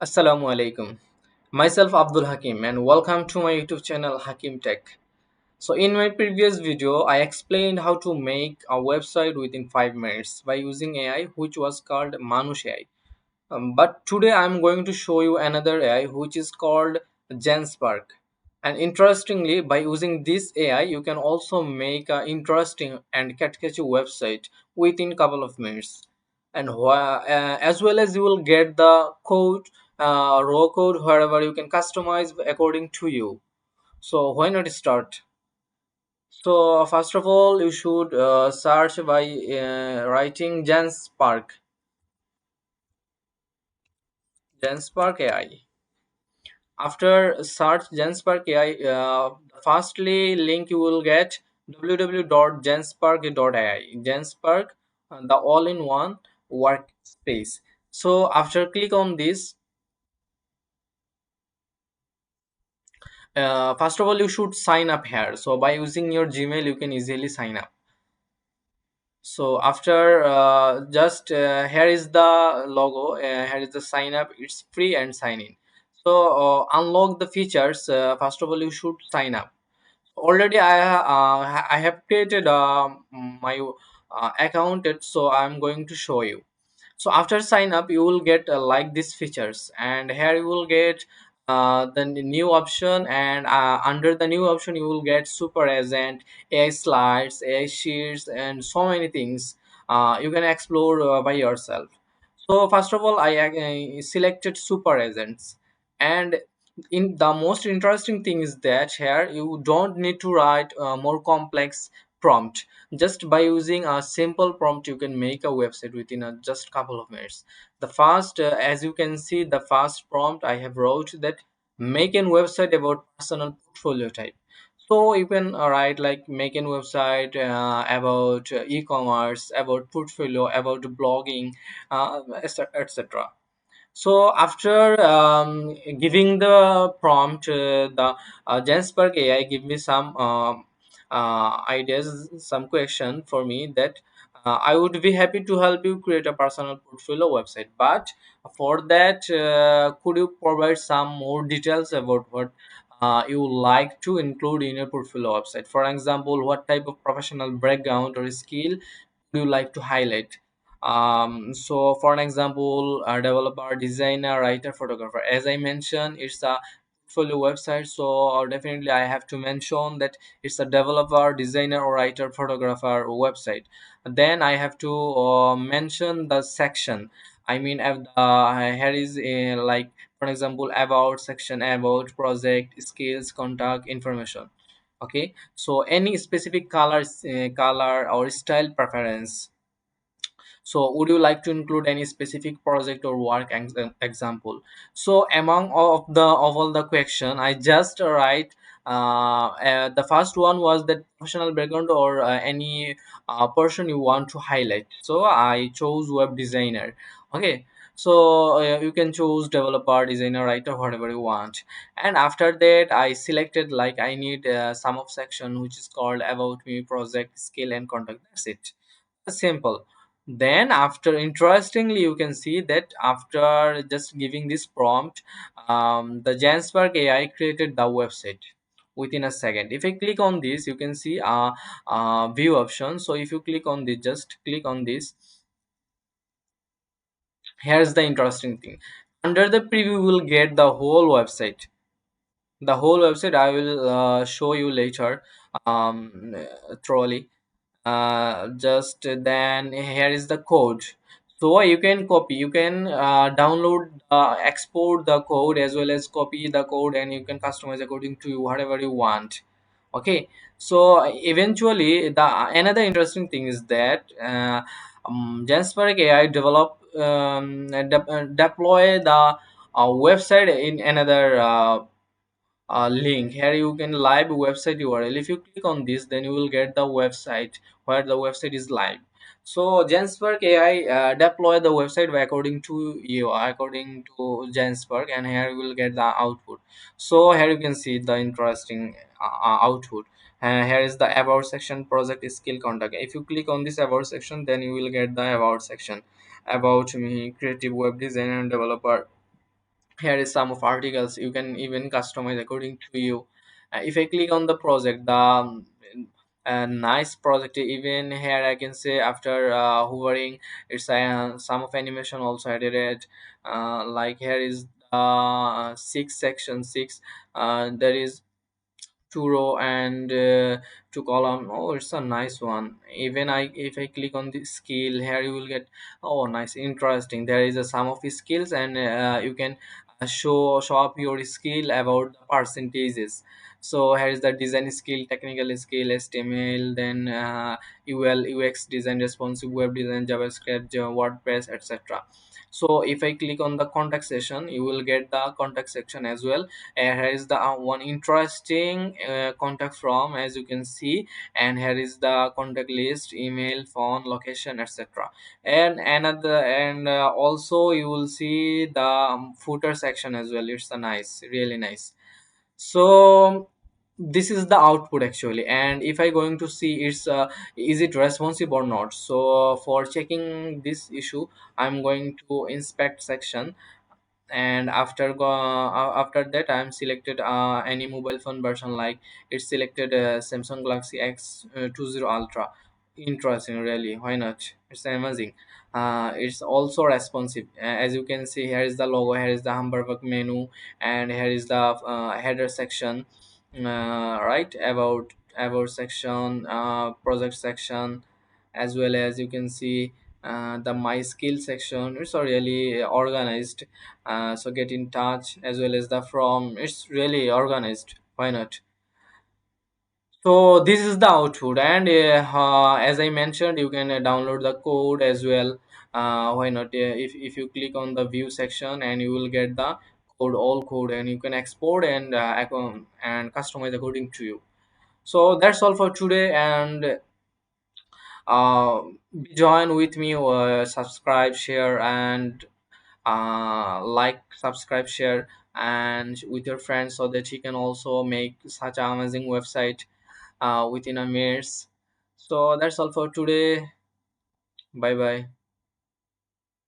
Assalamu alaikum. Myself Abdul Hakim and welcome to my YouTube channel HakimTech. So in my previous video I explained how to make a website within 5 minutes by using AI which was called Manush AI. But today I'm going to show you another AI which is called GenSpark. And interestingly, by using this AI, you can also make an interesting and catchy website within couple of minutes. And as well as you will get the code, raw code, wherever you can customize according to you. So why not start? So first of all, you should search by writing GenSpark AI. After search GenSpark AI, firstly link you will get www.genspark.ai. GenSpark, the all-in-one workspace. So after click on this, first of all you should sign up here. So by using your Gmail, you can easily sign up. So after just here is the logo, here is the sign up. It's free and sign in. So unlock the features. First of all, you should sign up. Already I have created my account, so I'm going to show you. So after sign up you will get like these features, and here you will get the new option, and under the new option you will get super agent, AI slides, AI sheets, and so many things you can explore by yourself. So first of all I selected super agents, and in the most interesting thing is that here you don't need to write more complex prompt. Just by using a simple prompt you can make a website within just couple of minutes. The first as you can see, the first prompt I have wrote that make an website about personal portfolio type. So you can write like make an website about e-commerce, about portfolio, about blogging, etc. So after giving the prompt, the GenSpark AI give me some ideas, some question for me that I would be happy to help you create a personal portfolio website. But for that, could you provide some more details about what you like to include in your portfolio website? For example, what type of professional background or skill you like to highlight? So for an example, a developer, designer, writer, photographer, as I mentioned, it's a portfolio website, so definitely I have to mention that it's a developer, designer, or writer, photographer website. Then I have to mention the section. I mean here is a, like for example, about section, about project, skills, contact information. Okay, so any specific color or style preference. So would you like to include any specific project or work example? So among all the question, I just write the first one was that professional background or any person you want to highlight. So I chose web designer. Okay, so you can choose developer, designer, writer, whatever you want. And after that I selected like I need some of section which is called about me, project, skill, and contact. That's it. Simple. Then after, interestingly, you can see that after just giving this prompt, the GenSpark AI created the website within a second. If I click on this, you can see view option. So if you click on this, just click on this. Here's the interesting thing. Under the preview, you will get the whole website. The whole website I will show you later thoroughly. Just then here is the code. So you can copy, you can download, export the code as well as copy the code, and you can customize according to you whatever you want. Okay, so eventually the another interesting thing is that GenSpark AI develop deploy the website in another link. Here you can live website URL. If you click on this, then you will get the website where the website is live. So GenSpark AI deploy the website by according to you, according to GenSpark, and here you will get the output. So here you can see the interesting output. Here is the about section, project, skill, contact. If you click on this about section, then you will get the about section, about me, creative web designer and developer, Here is some of articles you can even customize according to you. If I click on the project, the nice project, even here I can say after hovering, it's some of animation also added it. Like here is six section six, there is two row and two column. Oh, it's a nice one. Even I if I click on the skill, here you will get, oh nice, interesting, there is a sum of skills, and you can show up your skill about the percentages. So here is the design skill, technical skill, HTML, then ul ux design, responsive web design, javascript, wordpress, etc. So if I click on the contact section, you will get the contact section as well. Here is the one interesting contact from, as you can see, and here is the contact list, email, phone, location, etc. And another, and also you will see the footer section as well. It's a nice, really nice. So this is the output actually, and if I going to see it's is it responsive or not. So for checking this issue, I'm going to inspect section, and after that I'm selected any mobile phone version, like it's selected Samsung Galaxy X 20 Ultra. Interesting, really, why not, it's amazing. It's also responsive. As you can see, here is the logo, here is the hamburger menu, and here is the header section, right, about section, project section, as well as you can see the my skill section. It's really organized. So get in touch, as well as the from, it's really organized, why not. So this is the output, and as I mentioned, you can download the code as well. Why not, if you click on the view section, and you will get the code, all code, and you can export and and customize according to you. So that's all for today, and uh, join with me, subscribe, share, and like, subscribe, share, and with your friends, so that he can also make such an amazing website within a minutes. So that's all for today. Bye bye.